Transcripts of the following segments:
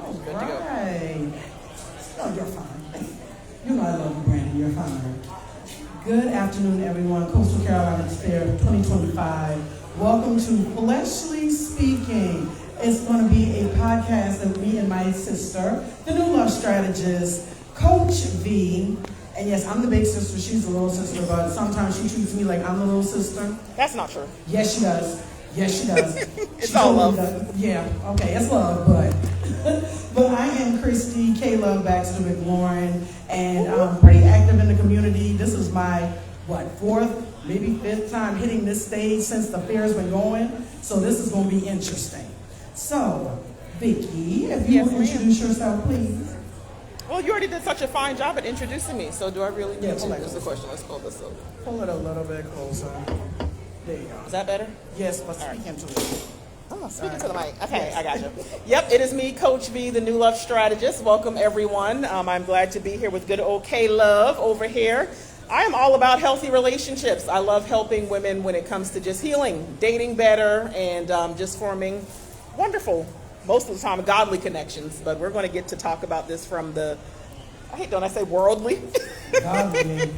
All Good right. to go. Oh, you're fine. You know I love you, Brandon. You're fine. Good afternoon, everyone. Coastal Carolina Fair 2025. Welcome to Fleshly Speaking. It's going to be a podcast of me and my sister, the new love strategist, Coach V. And yes, I'm the big sister. She's the little sister, but sometimes she treats me like I'm the little sister. That's not true. Yes, she does. Yes, she does. It's all love. Yeah, okay, it's love, but but I am Kristie Love Baxter McLaurin, and I'm pretty active in the community. This is my fourth, maybe fifth time hitting this stage since the fair's been going. So this is going to be interesting. So, Vicki, if you will introduce yourself, please. Well, you already did such a fine job at introducing me, so do I really need Yeah, to? Hold on, just a question. Let's pull this over. Pull it a little bit closer. There you go. Is that better? Yes, but speak into it. Oh, speaking to the mic. Okay, I got you. Yep, it is me, Coach V, the new love strategist. Welcome, everyone. I'm glad to be here with good old K Love over here. I am all about healthy relationships. I love helping women when it comes to just healing, dating better, and just forming wonderful, most of the time, godly connections. But we're going to get to talk about this from don't I say worldly? Godly.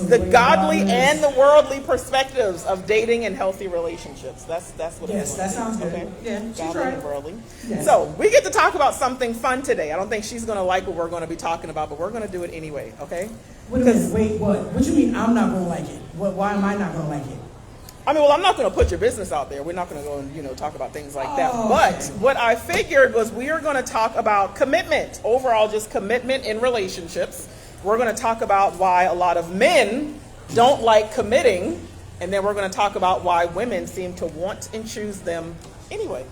The godly and the worldly perspectives of dating and healthy relationships. That's what. Yes, that sounds good. Okay. Yeah, she's Godly right. and worldly. Yes. So we get to talk about something fun today. I don't think she's going to like what we're going to be talking about, but we're going to do it anyway. Okay? Wait a minute. Wait, what? What do you mean I'm not going to like it? Why am I not going to like it? I mean, well, I'm not going to put your business out there. We're not going to go and talk about things like that. Oh, But okay. what I figured was we are going to talk about commitment, overall, just commitment in relationships. We're going to talk about why a lot of men don't like committing, and then we're going to talk about why women seem to want and choose them anyway.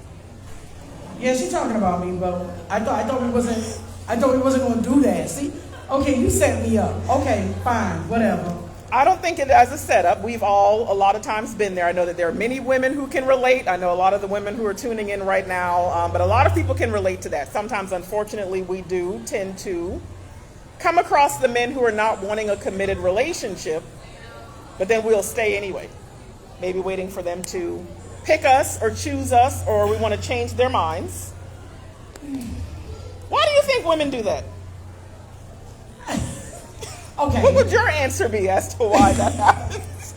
Yeah, she's talking about me, but I thought we wasn't going to do that. See? Okay, you set me up. Okay, fine, whatever. I don't think it as a setup. We've all a lot of times been there. I know that there are many women who can relate. I know a lot of the women who are tuning in right now, but a lot of people can relate to that. Sometimes, unfortunately, we do tend to come across the men who are not wanting a committed relationship, but then we'll stay anyway, maybe waiting for them to pick us or choose us, or we want to change their minds. Why do you think women do that? Okay. What would your answer be as to why that happens?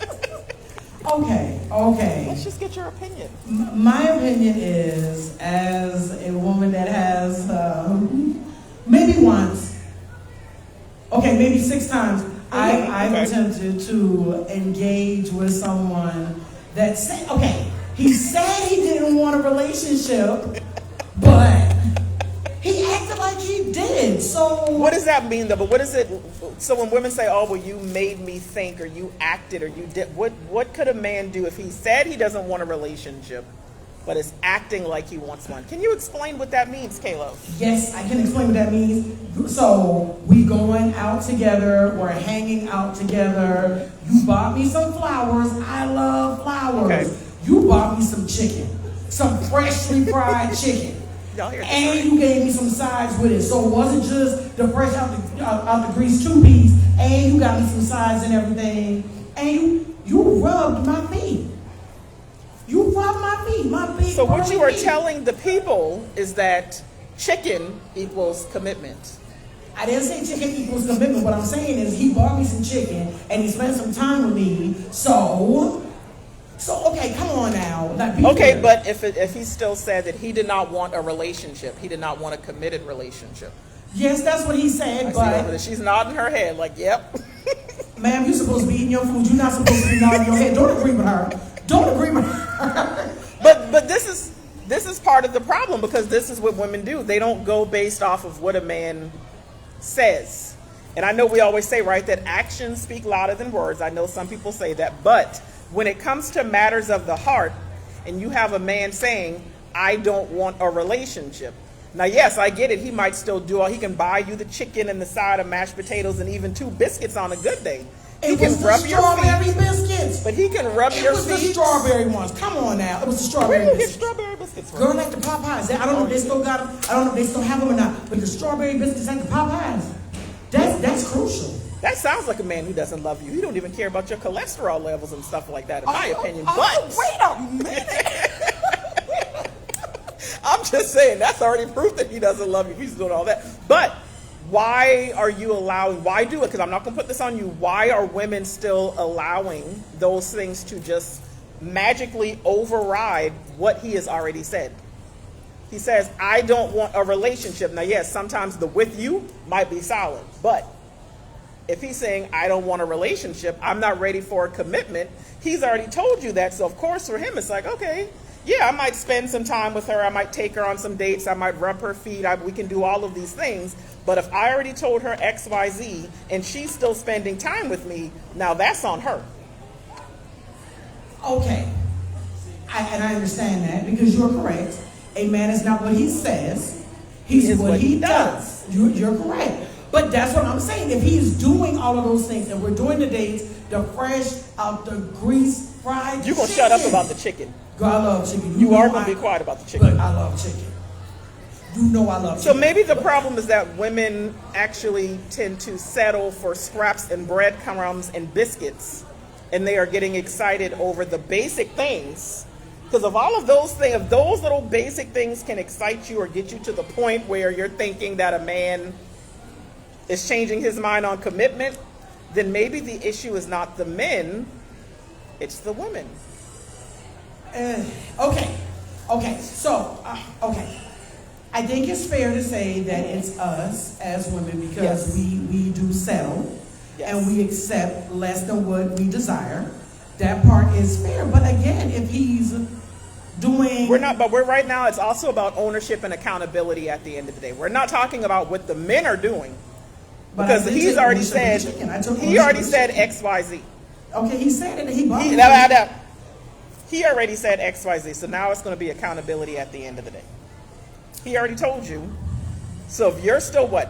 Okay. Let's just get your opinion. My opinion is, as a woman that has maybe once, maybe 6 times, I've attempted to engage with someone that said, he said he didn't want a relationship, but he acted like he did. So what does that mean, though? But what is it? So when women say, "Oh, well, you made me think," or "You acted," or "You did," what could a man do if he said he doesn't want a relationship, but is acting like he wants one? Can you explain what that means, Kayla? Yes, I can explain what that means. So we going out together, we're hanging out together. You bought me some flowers. I love flowers. Okay. You bought me some chicken, some freshly fried chicken. Y'all hear this, And right? you gave me some sides with it. So it wasn't just the fresh out the grease 2-piece, and you got me some sides and everything. And you rubbed my feet. You rubbed my feet. My big So what you are feet. telling the people is that chicken equals commitment. I didn't say chicken equals commitment. What I'm saying is he bought me some chicken and he spent some time with me. So okay, come on now. Okay, fair. But if he still said that he did not want a relationship, he did not want a committed relationship. Yes, that's what he said, but she's nodding her head like, yep. Ma'am, you're supposed to be eating your food. You're not supposed to be nodding your head. Don't agree with her. Don't agree with her. But this is part of the problem, because this is what women do. They don't go based off of what a man says. And I know we always say, right, that actions speak louder than words. I know some people say that, but when it comes to matters of the heart, and you have a man saying, I don't want a relationship. Now, yes, I get it. He might still do all. He can buy you the chicken and the side of mashed potatoes and even 2 biscuits on a good day. He It can was the rub your strawberry feet, biscuits. but he can rub your It was the feet. strawberry ones. Come on now. It was the Where strawberry do you get biscuits. strawberry biscuits from? Girl, like the Popeyes. I don't know if they still got them. I don't know if they still have them or not. But the strawberry biscuits like the Popeyes. That's crucial. That sounds like a man who doesn't love you. He don't even care about your cholesterol levels and stuff like that, in my opinion. But wait a minute. I'm just saying that's already proof that he doesn't love you if he's doing all that. But why are you allowing, why do it? Because I'm not going to put this on you. Why are women still allowing those things to just magically override what he has already said? He says, I don't want a relationship. Now, yes, sometimes the with you might be solid, but if he's saying, I don't want a relationship, I'm not ready for a commitment, he's already told you that. So, of course, for him, it's like, okay, yeah, I might spend some time with her. I might take her on some dates. I might rub her feet. We can do all of these things. But if I already told her X, Y, Z, and she's still spending time with me, now that's on her. Okay. And I understand that because you're correct. A man is not what he says. He's what he does. You're correct. But that's what I'm saying. If he's doing all of those things and we're doing the dates, the fresh out the grease fried You're going to shut up about the chicken. Girl, I love chicken. You are going to be quiet about the chicken. But I love chicken. You know I love chicken. So maybe the problem is that women actually tend to settle for scraps and breadcrumbs and biscuits, and they are getting excited over the basic things. Because of all of those things, if those little basic things can excite you or get you to the point where you're thinking that a man is changing his mind on commitment, then maybe the issue is not the men, it's the women. Okay. So, okay. I think it's fair to say that it's us as women because we do settle and we accept less than what we desire. That part is fair. But again, if he's doing... We're right now, it's also about ownership and accountability at the end of the day. We're not talking about what the men are doing. Because he's already said, X, Y, Z. Okay, he said it. He already said X, Y, Z. So now it's going to be accountability at the end of the day. He already told you. So if you're still what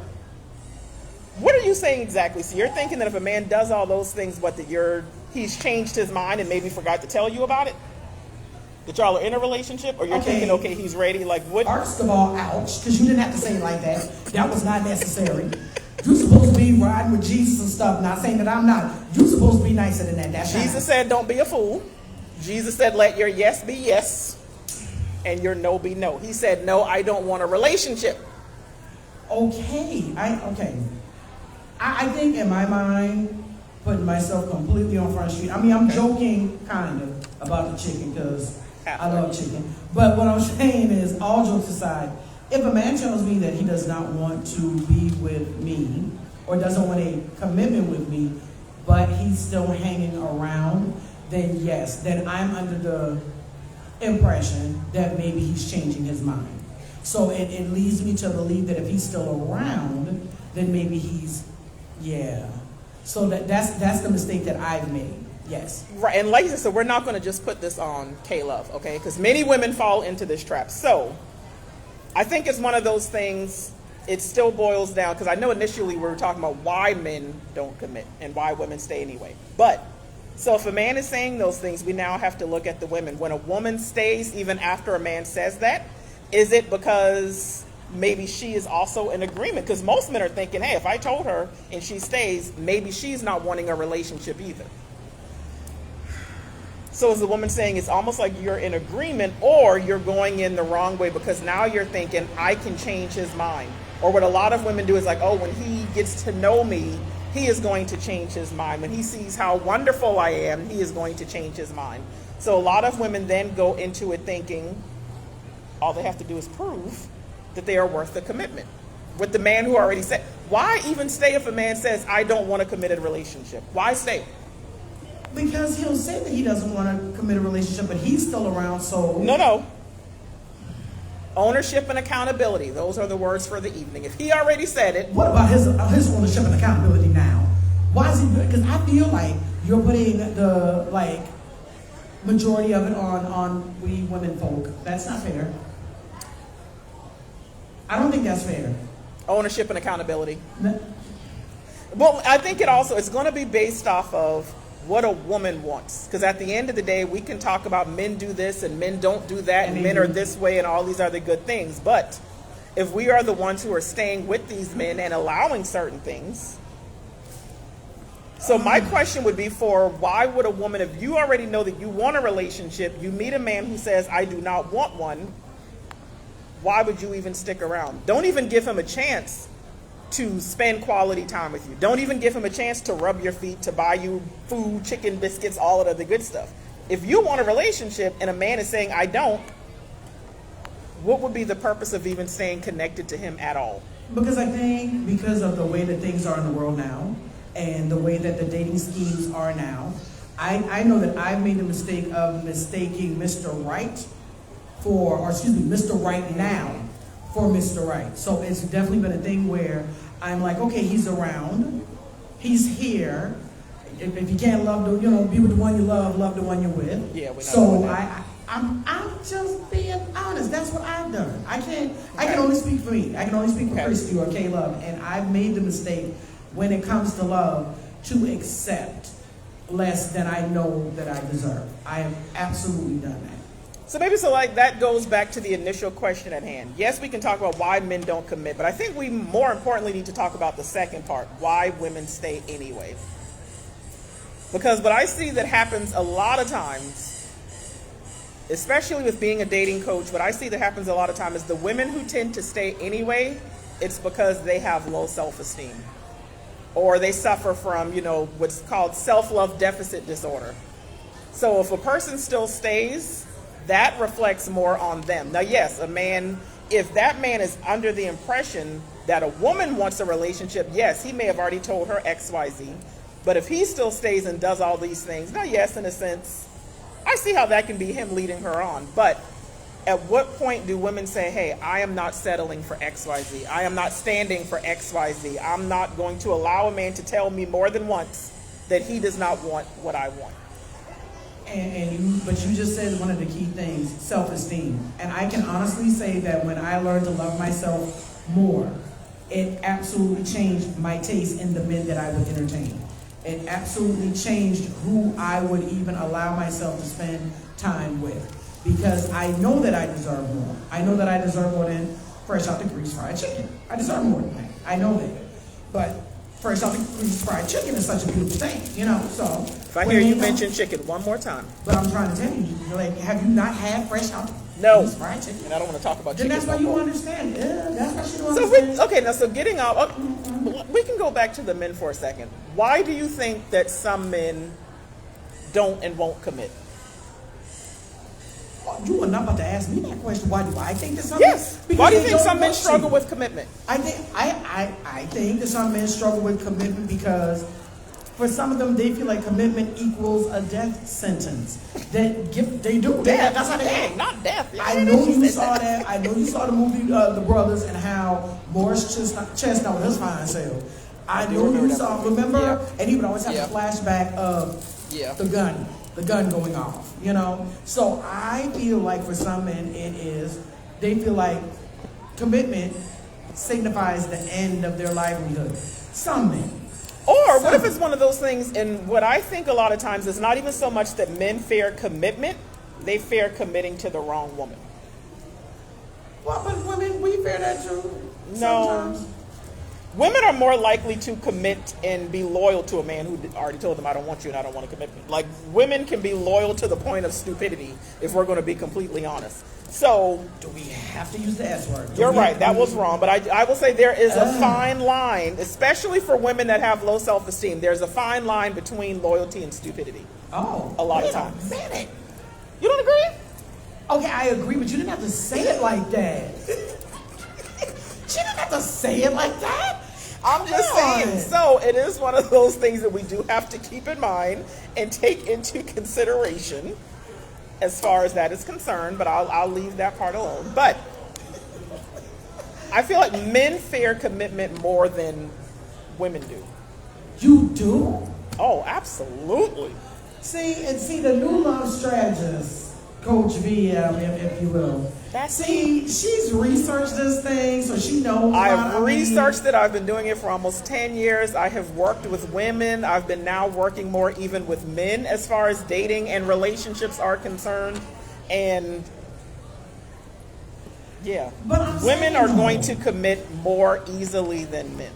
are you saying exactly? So you're thinking that if a man does all those things, he's changed his mind and maybe forgot to tell you about it? That y'all are in a relationship? Or you're thinking, okay, he's ready? Like what? First of all, ouch, because you didn't have to say it like that. That was not necessary. You're supposed to be riding with Jesus and stuff, not saying that I'm not. You're supposed to be nicer than that. That's Jesus said, don't be a fool. Jesus said, let your yes be yes and your no be no. He said, no, I don't want a relationship. Okay. I think in my mind, putting myself completely on Front Street. I mean, I'm joking kind of about the chicken because I love chicken. But what I'm saying is, all jokes aside, if a man tells me that he does not want to be with me or doesn't want a commitment with me, but he's still hanging around, then yes, then I'm under the impression that maybe he's changing his mind. So it leads me to believe that if he's still around, then maybe he's, So that's the mistake that I've made. Yes. Right, and like I said, we're not going to just put this on K-Love, okay? Because many women fall into this trap. So I think it's one of those things, it still boils down, because I know initially we were talking about why men don't commit and why women stay anyway. But, so if a man is saying those things, we now have to look at the women. When a woman stays even after a man says that, is it because maybe she is also in agreement? Because most men are thinking, hey, if I told her and she stays, maybe she's not wanting a relationship either. So is the woman saying it's almost like you're in agreement, or you're going in the wrong way because now you're thinking, I can change his mind. Or what a lot of women do is like, oh, when he gets to know me, he is going to change his mind. When he sees how wonderful I am, he is going to change his mind. So a lot of women then go into it thinking all they have to do is prove that they are worth the commitment. With the man who already said, why even stay if a man says, I don't want a committed relationship? Why stay? Because he'll say that he doesn't want to commit a relationship, but he's still around, so... No. Ownership and accountability. Those are the words for the evening. If he already said it... What about his ownership and accountability now? Why is he... Because I feel like you're putting the, majority of it on we women folk. That's not fair. I don't think that's fair. Ownership and accountability. Well, I think it's going to be based off of what a woman wants. Because at the end of the day, we can talk about men do this and men don't do that and men are this way and all these other good things. But if we are the ones who are staying with these men and allowing certain things. So my question would be why would a woman, if you already know that you want a relationship, you meet a man who says, I do not want one, why would you even stick around? Don't even give him a chance to spend quality time with you. Don't even give him a chance to rub your feet, to buy you food, chicken, biscuits, all of the good stuff. If you want a relationship and a man is saying, I don't, what would be the purpose of even staying connected to him at all? Because I think because of the way that things are in the world now and the way that the dating schemes are now, I know that I've made the mistake of mistaking Mr. Right Mr. Right now for Mr. Right. So it's definitely been a thing where I'm like, okay, he's around, he's here. If you can't love the, be with the one you love the one you're with. Yeah, we're not so doing that. I'm just being honest. That's what I've done. I can only speak for me. I can only speak for Kristie or K Love, and I've made the mistake when it comes to love to accept less than I know that I deserve. I have absolutely done that. So maybe like that goes back to the initial question at hand. Yes, we can talk about why men don't commit, but I think we more importantly need to talk about the second part, why women stay anyway. Because what I see that happens a lot of times, especially with being a dating coach, what I see that happens a lot of times is the women who tend to stay anyway, it's because they have low self-esteem. Or they suffer from, what's called self-love deficit disorder. So if a person still stays, that reflects more on them. Now, yes, if that man is under the impression that a woman wants a relationship, yes, he may have already told her XYZ. But if he still stays and does all these things, now, yes, in a sense, I see how that can be him leading her on. But at what point do women say, hey, I am not settling for XYZ. I am not standing for XYZ. I'm not going to allow a man to tell me more than once that he does not want what I want. But you just said one of the key things, self-esteem. And I can honestly say that when I learned to love myself more, it absolutely changed my taste in the men that I would entertain. It absolutely changed who I would even allow myself to spend time with. Because I know that I deserve more. I know that I deserve more than fresh out the grease fried chicken. I deserve more than that. I know that. But fresh out the grease fried chicken is such a beautiful thing, so. If I hear you mention chicken one more time. But I'm trying to tell you, have you not had fresh out the grease fried chicken? And I don't want to talk about then chicken. Then that's why you understand. Yeah, that's why you understand. So getting out, we can go back to the men for a second. Why do you think that some men don't and won't commit? You are not about to ask me that question. Why do I think that some Yes. Why do you think some men struggle with commitment? I think that some men struggle with commitment because for some of them they feel like commitment equals a death sentence. They do. That's how they act. Not death. I know you saw that. I know you saw the movie The Brothers and how Morris Chestnut with his fine self. I know you saw. Remember? Yeah. And he would always have a flashback of the gun going off, So I feel like for some men they feel like commitment signifies the end of their livelihood. Some men. Or what if it's one of those things, and what I think a lot of times is not even so much that men fear commitment, they fear committing to the wrong woman. Well, but women, we fear that too. No. Sometimes. Women are more likely to commit and be loyal to a man who already told them, I don't want you and I don't want a commitment. Like, women can be loyal to the point of stupidity, if we're going to be completely honest. So, do we have to use the S word? You're right, that was wrong. But I will say there is a fine line, especially for women that have low self-esteem. There's a fine line between loyalty and stupidity. Oh. A lot of times. Minute. You don't agree? Okay, I agree, but you didn't have to say it like that. She didn't have to say it like that. I'm just saying. So it is one of those things that we do have to keep in mind and take into consideration as far as that is concerned. But I'll leave that part alone. But I feel like men fear commitment more than women do. You do? Oh, absolutely. See the new love strategist. Coach VM, if you will. She's researched this thing, so she knows. I've researched it. I've been doing it for almost 10 years. I have worked with women. I've been now working more even with men as far as dating and relationships are concerned. And yeah, women are going to commit more easily than men.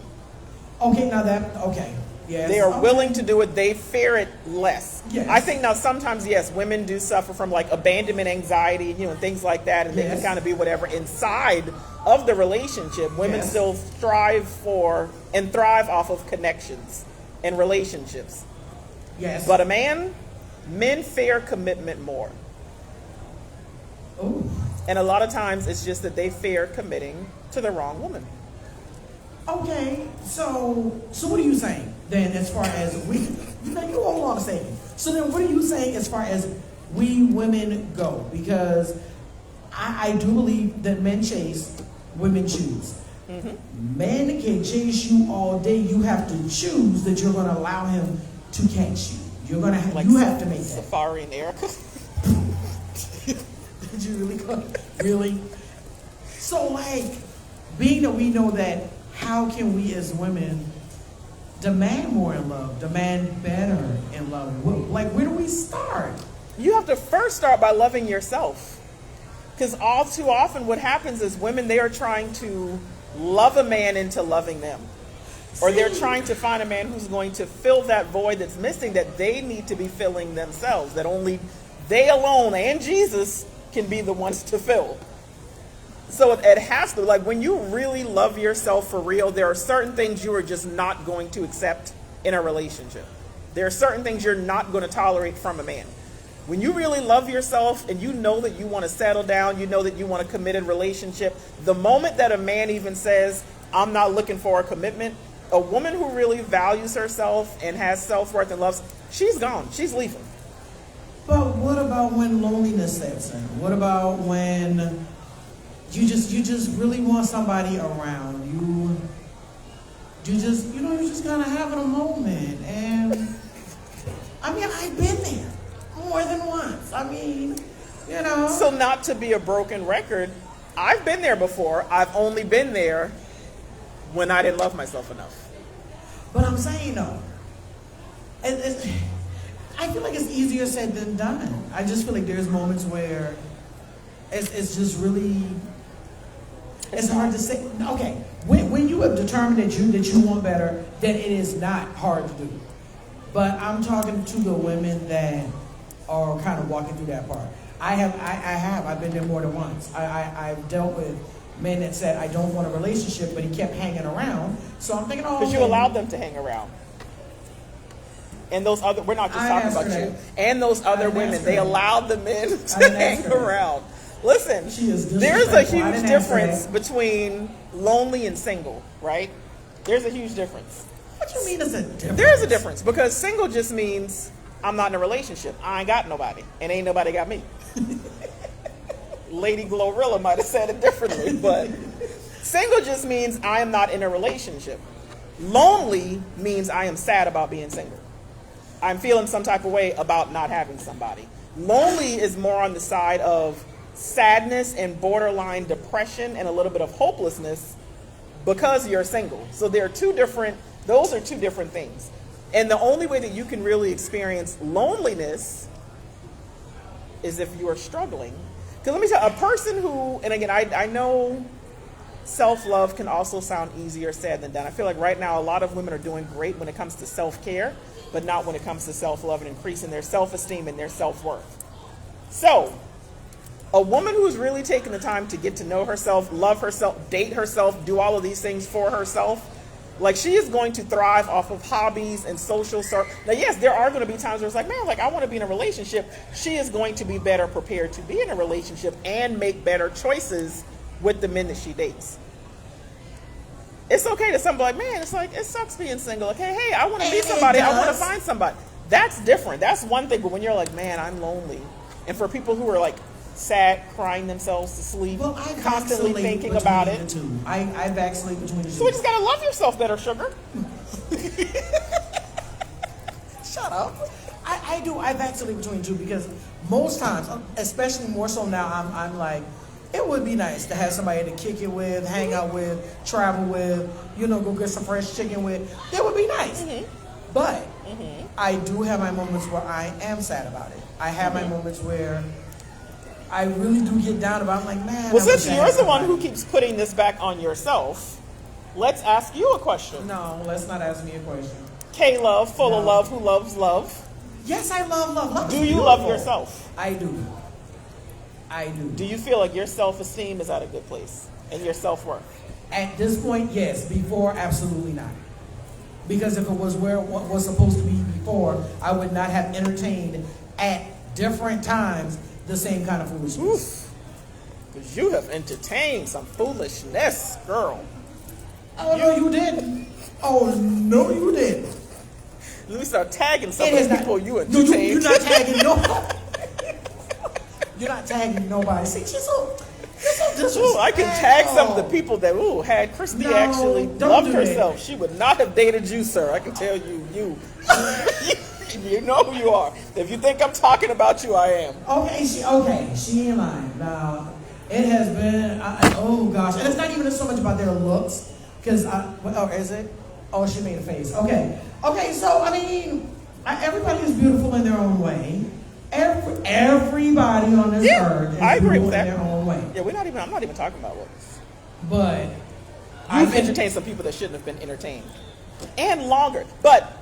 Okay, Yes. They are Okay. willing to do it. They fear it less. Yes. I think now sometimes, yes, women do suffer from like abandonment anxiety, and things like that, and they can Yes. kind of be whatever inside of the relationship. Women Yes. still strive for and thrive off of connections and relationships. Yes. But men fear commitment more. Ooh. And a lot of times it's just that they fear committing to the wrong woman. Okay, so what are you saying then as far as we, you hold on a second. So then what are you saying as far as we women go? Because I do believe that men chase, women choose. Mm-hmm. Men can chase you all day. You have to choose that you're going to allow him to catch you. You're going to Like you have to make that. Safari and Erica. Did you really go? Really? So like, being that we know that, how can we as women demand more in love, demand better in love? Like, where do we start? You have to first start by loving yourself. Because all too often what happens is women, they are trying to love a man into loving them. Or they're trying to find a man who's going to fill that void that's missing, that they need to be filling themselves, that only they alone and Jesus can be the ones to fill. So it has to, like, when you really love yourself for real, there are certain things you are just not going to accept in a relationship. There are certain things you're not going to tolerate from a man. When you really love yourself and you know that you want to settle down, you know that you want a committed relationship, the moment that a man even says, I'm not looking for a commitment, a woman who really values herself and has self-worth and loves, she's gone. She's leaving. But what about when loneliness sets in? What about when you just really want somebody around? You just kind of having a moment. And I mean, I've been there more than once. I mean, So not to be a broken record, I've been there before. I've only been there when I didn't love myself enough. But I'm saying though, I feel like it's easier said than done. I just feel like there's moments where it's just really, it's hard to say. Okay, when you have determined that you want better, then it is not hard to do. But I'm talking to the women that are kind of walking through that part. I've been there more than once. I've dealt with men that said, I don't want a relationship, but he kept hanging around. So I'm thinking, Because you allowed them to hang around. And those other, we're not just talking about you. And those other women, they allowed the men to hang around. Listen, there's a huge difference between lonely and single, right? There's a huge difference. What do you mean there's a difference? There is a difference, because single just means I'm not in a relationship. I ain't got nobody, and ain't nobody got me. Lady Glorilla might have said it differently, but single just means I am not in a relationship. Lonely means I am sad about being single. I'm feeling some type of way about not having somebody. Lonely is more on the side of sadness and borderline depression and a little bit of hopelessness because you're single. So those are two different things. And the only way that you can really experience loneliness is if you are struggling. Because let me tell you, a person who, and again, I know self-love can also sound easier said than done. I feel like right now a lot of women are doing great when it comes to self-care, but not when it comes to self-love and increasing their self-esteem and their self-worth. So, a woman who's really taking the time to get to know herself, love herself, date herself, do all of these things for herself, like, she is going to thrive off of hobbies and social circles. Now, yes, there are going to be times where it's like, man, like, I want to be in a relationship. She is going to be better prepared to be in a relationship and make better choices with the men that she dates. It's okay to somebody like, man, it's like, it sucks being single. Okay, hey, I want to meet somebody. I want to find somebody. That's different. That's one thing. But when you're like, man, I'm lonely. And for people who are like sad, crying themselves to sleep, constantly thinking about it. I vacillate between the two. So you just got to love yourself better, sugar. Shut up. I do. I vacillate between the two because most times, especially more so now, I'm like, it would be nice to have somebody to kick it with, hang out with, travel with, go get some fresh chicken with. It would be nice. Mm-hmm. But I do have my moments where I am sad about it. I have my moments where I really do get down about it. I'm like, man. Well, since you're the one who keeps putting this back on yourself, let's ask you a question. No, let's not ask me a question. K Love, full of love, who loves love. Yes, I love love. Love is Do you beautiful. love yourself? I do. I do. Do you feel like your self-esteem is at a good place and your self-worth? At this point, yes. Before, absolutely not. Because if it was where it was supposed to be before, I would not have entertained at different times the same kind of foolishness. Because you have entertained some foolishness, girl. Oh, no, you didn't. Oh, no, you didn't. Let me start tagging some It of is the not- people you No, entertained. you're not tagging nobody. You're not tagging nobody. See, you're so disrespectful. Ooh, I can tag some of the people that had Kristie No, actually don't loved do that. herself. She would not have dated you, sir. I can tell you, you know who you are. If you think I'm talking about you, I am. Okay, she ain't lying. Now, it has been, oh gosh, and it's not even so much about their looks, because, is it? Oh, she made a face. Okay, so, I mean, everybody is beautiful in their own way. Everybody on this earth is I agree beautiful with that. in their own way. Yeah, I'm not even talking about looks. But I've entertained some people that shouldn't have been entertained. And longer.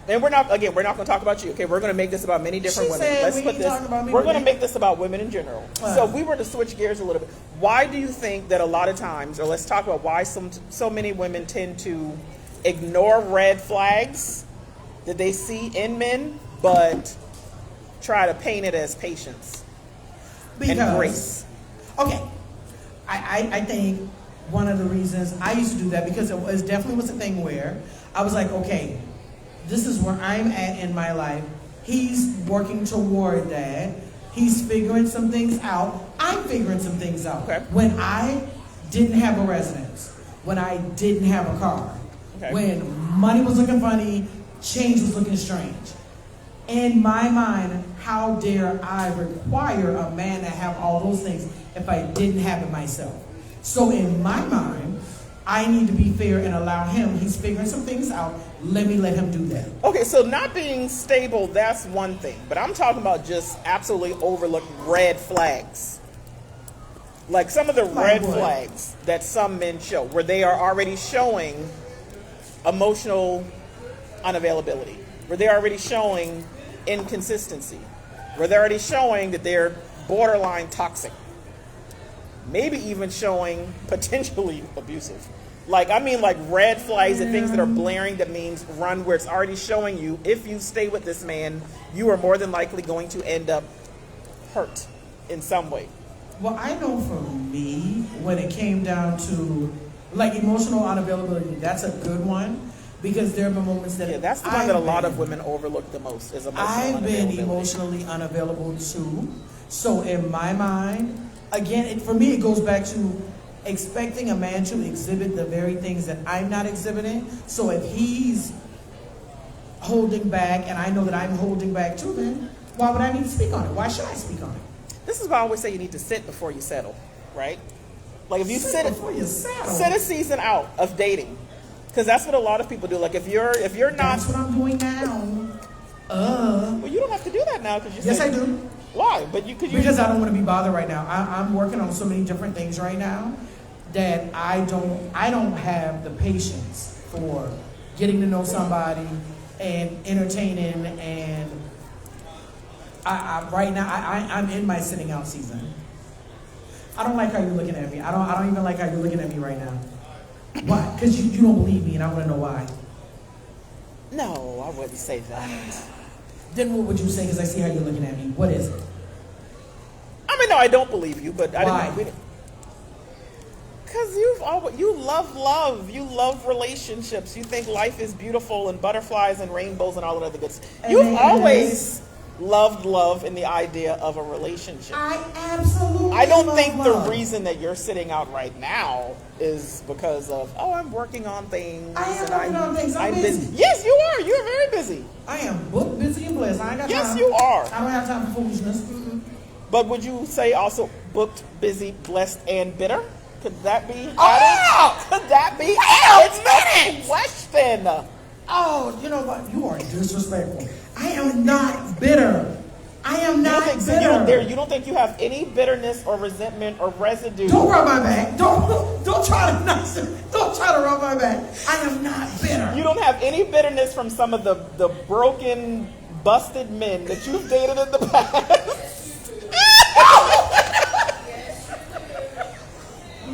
And we're not going to talk about you, okay? We're going to make this about many different She women. said Let's we put ain't this, talking about me we're going to today. make this about women in general. So if we were to switch gears a little bit, why do you think that a lot of times, or let's talk about why so many women tend to ignore red flags that they see in men, but try to paint it as patience and grace? Okay, I think one of the reasons I used to do that, because it definitely was a thing where I was like, okay, this is where I'm at in my life. He's working toward that. He's figuring some things out. I'm figuring some things out. Okay. When I didn't have a residence, when I didn't have a car, Okay. when money was looking funny, change was looking strange. In my mind, how dare I require a man to have all those things if I didn't have it myself? So in my mind, I need to be fair and allow him. He's figuring some things out. Let him do that. Okay, so not being stable, that's one thing. But I'm talking about just absolutely overlook red flags. Like some of the red what? flags that some men show, where they are already showing emotional unavailability, where they're already showing inconsistency, where they're already showing that they're borderline toxic, maybe even showing potentially abusive. Like red flags and things that are blaring that means run, where it's already showing you if you stay with this man, you are more than likely going to end up hurt in some way. Well, I know for me, when it came down to like emotional unavailability, that's a good one, because there have been moments that That's the one that a lot of women overlook the most, is emotional I've been unavailability. emotionally unavailable too. So in my mind, again, for me, it goes back to expecting a man to exhibit the very things that I'm not exhibiting. So if he's holding back and I know that I'm holding back too, then why would I need to speak on it? Why should I speak on it? This is why I always say you need to sit before you settle, right? Like if you sit before you settle. sit a season out of dating, because that's what a lot of people do. Like if you're not, That's what I'm doing now. well, you don't have to do that now because you. Yes, I said, do. Why? But you could. Because I don't want to be bothered right now. I'm working on so many different things right now that I don't have the patience for getting to know somebody and entertaining. And right now I'm in my sitting out season. I don't like how you're looking at me. I don't even like how you're looking at me right now. Why? Because you don't believe me, and I want to know why. No, I wouldn't say that. Then what would you say? Because I see how you're looking at me. What is it? I mean, no, I don't believe you, but Why? I didn't. Because you love love, you love relationships, you think life is beautiful and butterflies and rainbows and all that other good stuff. And You've then- always loved love and the idea of a relationship. I absolutely. I don't love think love. the reason that you're sitting out right now is because of, I'm working on things. I am working on things. I'm busy. Yes, you are. You're very busy. I am booked, busy, and blessed. I ain't got Yes, time. you are. I don't have time for foolishness. Mm-mm. But would you say also booked, busy, blessed, and bitter? Could that be added? Oh! Could that be Wait a added? Question. Oh, you know what? You are disrespectful. I am not bitter. I am not bitter. You don't think you have any bitterness or resentment or residue? Don't rub my back. Don't try to Don't try to rub my back. I am not bitter. You don't have any bitterness from some of the broken, busted men that you've dated in the past.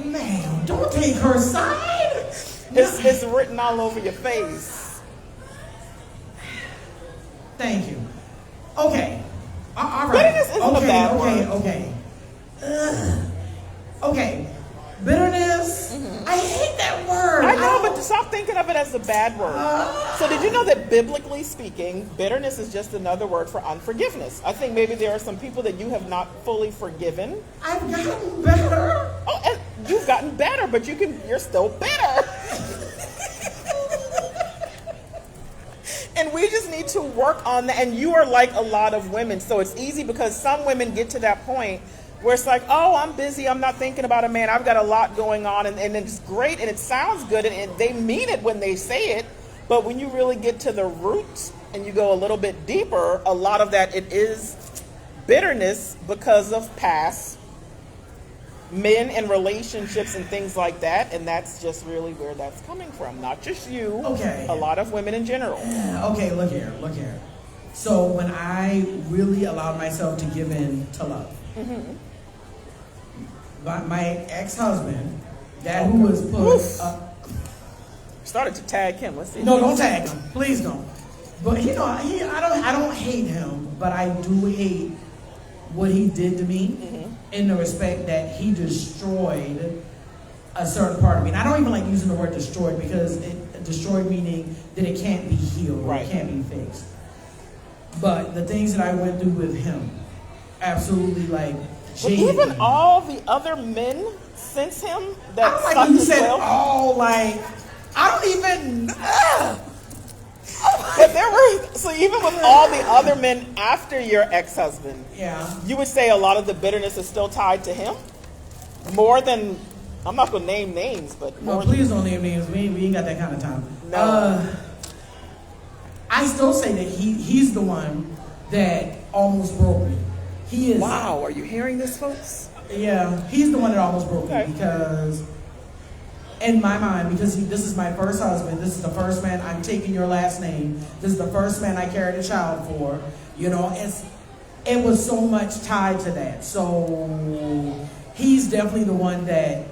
Man, don't take her side. It's written all over your face. Thank you. Okay. All right. Bitterness isn't a bad word. Okay. Okay. Bitterness. I hate that word. I know, but stop thinking of it as a bad word. So did you know that biblically speaking, bitterness is just another word for unforgiveness? I think maybe there are some people that you have not fully forgiven. I've gotten better. Oh, and you've gotten better, but you're still bitter. And we just need to work on that. And you are like a lot of women. So it's easy because some women get to that point where it's like, oh, I'm busy. I'm not thinking about a man. I've got a lot going on. And it's great. And it sounds good. And they mean it when they say it. But when you really get to the root and you go a little bit deeper, a lot of that, it is bitterness because of past men and relationships and things like that. And that's just really where that's coming from. Not just you. Okay. A lot of women in general. Okay, look here. So when I really allowed myself to give in to love, my ex-husband, who was put up. Started to tag him. Let's see. No, don't tag him. Please don't. But I don't hate him, but I do hate what he did to me in the respect that he destroyed a certain part of me. And I don't even like using the word destroyed because destroyed meaning that it can't be healed, right. It can't be fixed. But the things that I went through with him, absolutely like. But even all the other men since him that I don't like you said all like I don't even. But there were so even with all the other men after your ex-husband, you would say a lot of the bitterness is still tied to him more than. I'm not gonna name names, but more. No, please don't name names. We ain't got that kind of time. No. I still say that he's the one that almost broke me. He is. Wow, are you hearing this, folks? Yeah, he's the one that almost broke me because, in my mind, because this is my first husband. This is the first man. I'm taking your last name. This is the first man I carried a child for. You know, it was so much tied to that. So he's definitely the one that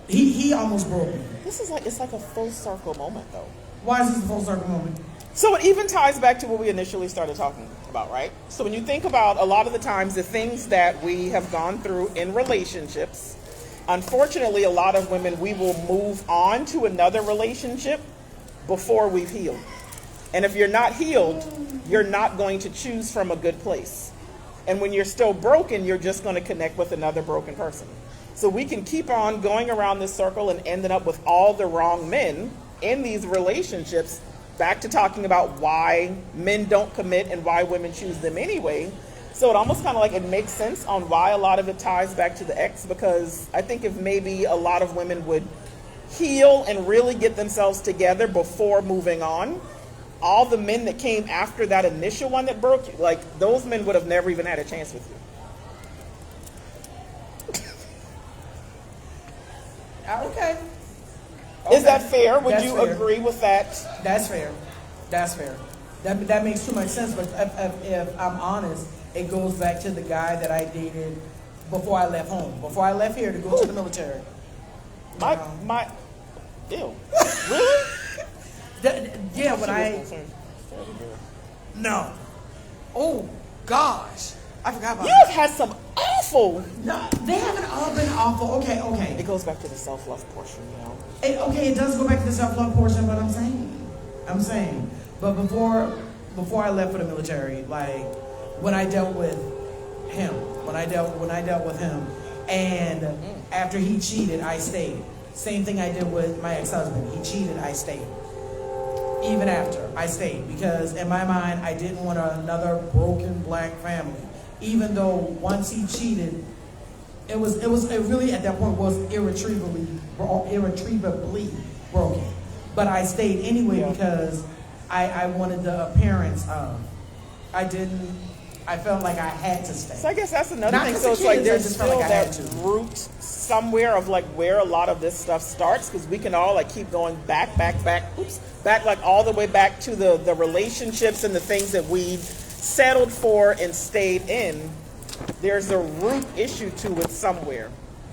he almost broke me. It's like a full circle moment, though. Why is this a full circle moment? So it even ties back to what we initially started talking about, right? So when you think about a lot of the times the things that we have gone through in relationships, unfortunately, a lot of women, we will move on to another relationship before we've healed. And if you're not healed, you're not going to choose from a good place. And when you're still broken, you're just going to connect with another broken person. So we can keep on going around this circle and ending up with all the wrong men in these relationships. Back to talking about why men don't commit and why women choose them anyway. So it almost kind of like it makes sense on why a lot of it ties back to the ex, because I think if maybe a lot of women would heal and really get themselves together before moving on, all the men that came after that initial one that broke you, like those men would have never even had a chance with you. Okay. Is that fair? Would That's you fair. agree with that? That's fair. That makes too much sense. But if I'm honest, it goes back to the guy that I dated before I left home, before I left here to go to the military. Ew. Really? No. Oh gosh, I forgot about You've had some awful. No, they haven't all been awful. Okay. It goes back to the self-love portion, you know. It does go back to the self-love portion, but I'm saying. But before I left for the military, like when I dealt with him, and after he cheated, I stayed. Same thing I did with my ex-husband. He cheated, I stayed. Even after, I stayed because in my mind, I didn't want another broken black family. Even though once he cheated, it really at that point was irretrievably broken. But I stayed anyway because I wanted the appearance of. I didn't I felt like I had to stay. So I guess that's another Not thing. 'cause So of it's like kids, I there's just felt still like I had that to. root somewhere of like where a lot of this stuff starts, because we can all like keep going back, like all the way back to the relationships and the things that we settled for and stayed in. There's a root issue to it somewhere.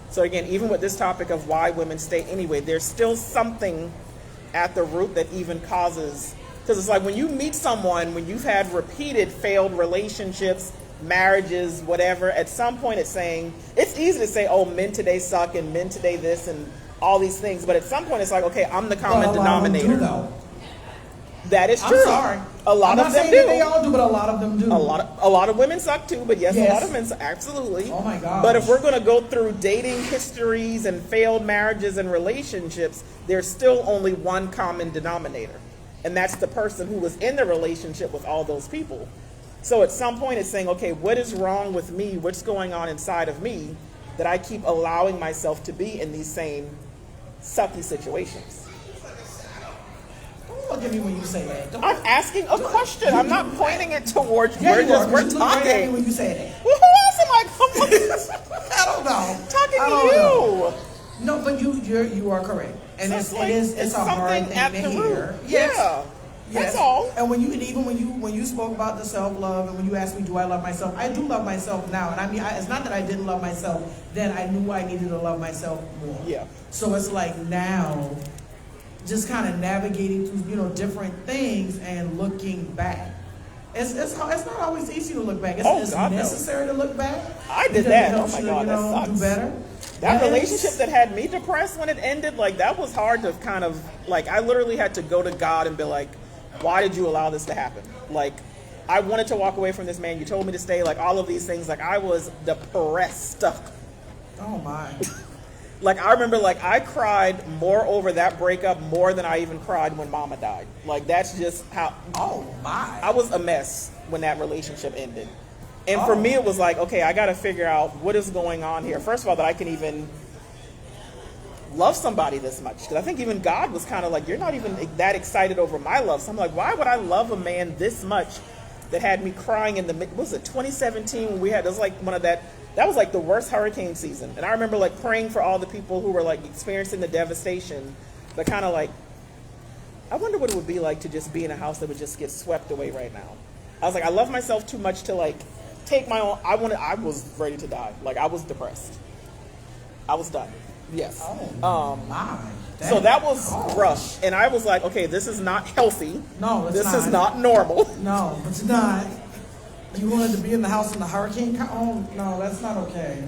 So again, even with this topic of why women stay anyway, there's still something at the root that even causes, because it's like when you meet someone, when you've had repeated failed relationships, marriages, whatever, at some point it's saying, it's easy to say, oh, men today suck and men today this and all these things, but at some point it's like, okay, I'm the common denominator. That is true. I'm sorry. A lot I'm of not them saying do. that they all do, but a lot of them do. A lot of women suck too, but yes, Yes. a lot of men suck, absolutely. Oh my gosh. But if we're going to go through dating histories and failed marriages and relationships, there's still only one common denominator, and that's the person who was in the relationship with all those people. So at some point it's saying, okay, what is wrong with me? What's going on inside of me that I keep allowing myself to be in these same sucky situations? Don't look at me when you say that. Don't- I'm asking a question. I'm not pointing it towards Yeah, we're you are, 'cause we're you look right at me talking. when you say that. Well, who else am I I don't know. talking I to don't you? know. No, but you are correct, and So it's like, it's a hard something thing at to the hear. root. Yes. Yeah. Yes. That's all. And even when you spoke about the self-love, and when you asked me, do I love myself? I do love myself now, and I mean, it's not that I didn't love myself then. I knew I needed to love myself more. Yeah. So it's like now, just kind of navigating through different things and looking back. It's not always easy to look back. It's God, no. necessary to look back. I did because it that. Oh helps my you God, that to sucks. do better. That Yes. relationship that had me depressed when it ended, like that was hard to kind of like, I literally had to go to God and be like, why did you allow this to happen? Like, I wanted to walk away from this man. You told me to stay, like all of these things. Like I was depressed. Oh my. Like I remember, like I cried more over that breakup more than I even cried when Mama died. Like that's just how. Oh my. I was a mess when that relationship ended. And for me, it was like, okay, I got to figure out what is going on here. First of all, that I can even love somebody this much. Because I think even God was kind of like, you're not even that excited over my love. So I'm like, why would I love a man this much that had me crying in what was it, 2017 when we had, it was like that was like the worst hurricane season. And I remember like praying for all the people who were like experiencing the devastation, but kind of like, I wonder what it would be like to just be in a house that would just get swept away right now. I was like, I love myself too much to like take my own. I was ready to die. Like I was depressed. I was done. Yes. Oh my. So that was rough, and I was like, okay, this is not healthy. No, it's this not. is not normal. No, it's not. You wanted to be in the house in the hurricane? Oh no, that's not okay.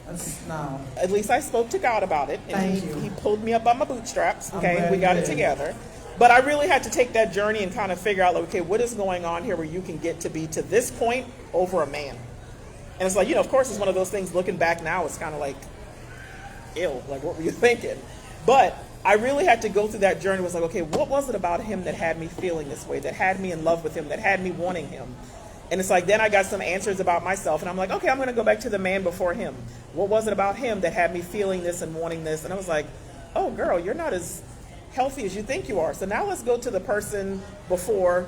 That's no. At least I spoke to God about it, and Thank you. he pulled me up by my bootstraps. I'm Okay, glad we you got it did. together. But I really had to take that journey and kind of figure out, like, okay, what is going on here where you can get to be to this point over a man? And it's like, of course, it's one of those things. Looking back now, it's kind of like, ew, like what were you thinking? But I really had to go through that journey. It was like, okay, what was it about him that had me feeling this way, that had me in love with him, that had me wanting him? And it's like, then I got some answers about myself, and I'm like, okay, I'm going to go back to the man before him. What was it about him that had me feeling this and wanting this? And I was like, oh, girl, you're not as healthy as you think you are. So now let's go to the person before.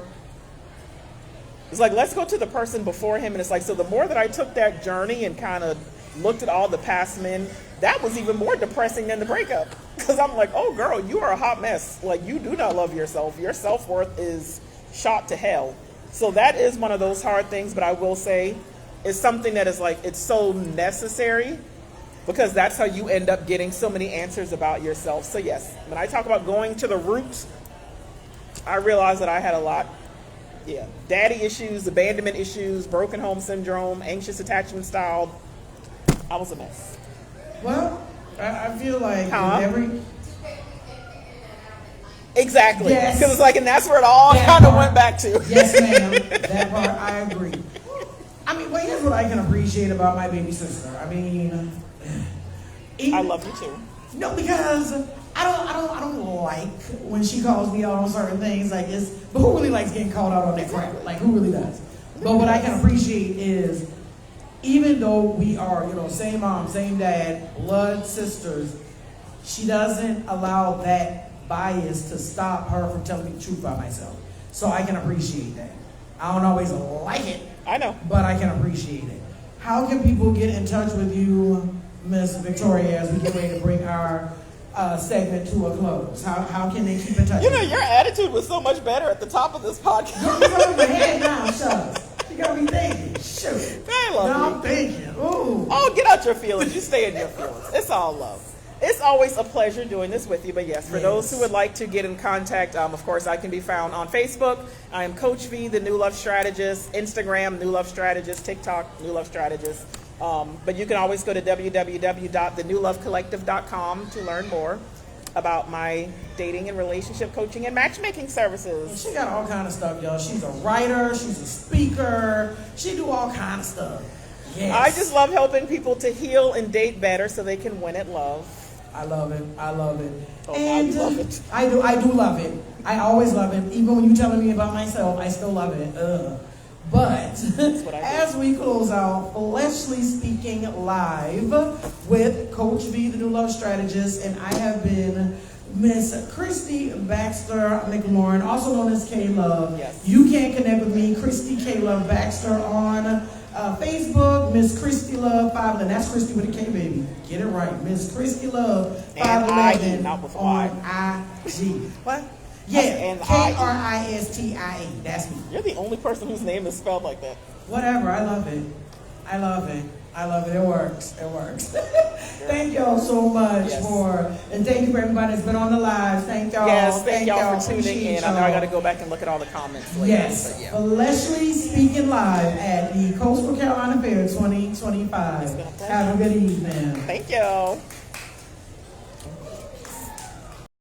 It's like, let's go to the person before him. And it's like, so the more that I took that journey and kind of looked at all the past men, that was even more depressing than the breakup. Because I'm like, oh, girl, you are a hot mess. Like, you do not love yourself. Your self-worth is shot to hell. So that is one of those hard things. But I will say it's something that is like, it's so necessary, because that's how you end up getting so many answers about yourself. So yes, when I talk about going to the roots, I realized that I had a lot. Yeah, daddy issues, abandonment issues, broken home syndrome, anxious attachment style. I was a mess. Well, I feel like Huh? in every Exactly. Yes. Because it's like, and that's where it all That kind of part. went back to. Yes, ma'am. That part, I agree. I mean, well, here's what I can appreciate about my baby sister. I mean, I love you too. No, because I don't like when she calls me out on certain things. Like but who really likes getting called out on that crap? Like, who really does? But what I can appreciate is, even though we are, same mom, same dad, blood sisters, she doesn't allow that bias to stop her from telling me the truth about myself. So I can appreciate that. I don't always like it. I know. But I can appreciate it. How can people get in touch with you, Miss Victoria, as we get ready to bring our segment to a close? How can they keep in touch? You know, your attitude was so much better at the top of this podcast. You're over your head now, shucks. You got me thinking. Shoot. I love now you. I'm thinking. Ooh. Oh, get out your feelings. You stay in your feelings. It's all love. It's always a pleasure doing this with you. But yes, for those who would like to get in contact, of course, I can be found on Facebook. I am Coach V, the New Love Strategist. Instagram, New Love Strategist. TikTok, New Love Strategist. But you can always go to www.thenewlovecollective.com to learn more about my dating and relationship coaching and matchmaking services. She got all kind of stuff, y'all. She's a writer. She's a speaker. She do all kind of stuff. Yes. I just love helping people to heal and date better so they can win at love. I love it. I love it. Oh, and now you love it. I do love it. I always love it. Even when you're telling me about myself, I still love it. But as we close out, Fleshly Speaking Live with Coach V, the New Love Strategist, and I have been Miss Kristie Baxter McLaurin, also known as K Love. Yes. You can connect with me, Kristie K Love Baxter, on Facebook, Miss Kristie Love 511. That's Kristie with a K, baby. Get it right. Miss Kristie Love 511 not with Y. on IG. What? Yeah, Kristie. That's me. You're the only person whose name is spelled like that. Whatever. I love it. I love it. I love it. It works. It works. Thank y'all so much and thank you for everybody that's been on the live. Thank y'all. Yes, thank y'all for tuning Appreciate in. I know I got to go back and look at all the comments later. Yes, but Fleshly Speaking Live at the Coastal Carolina Fair 2025. Have a good evening. Thank you.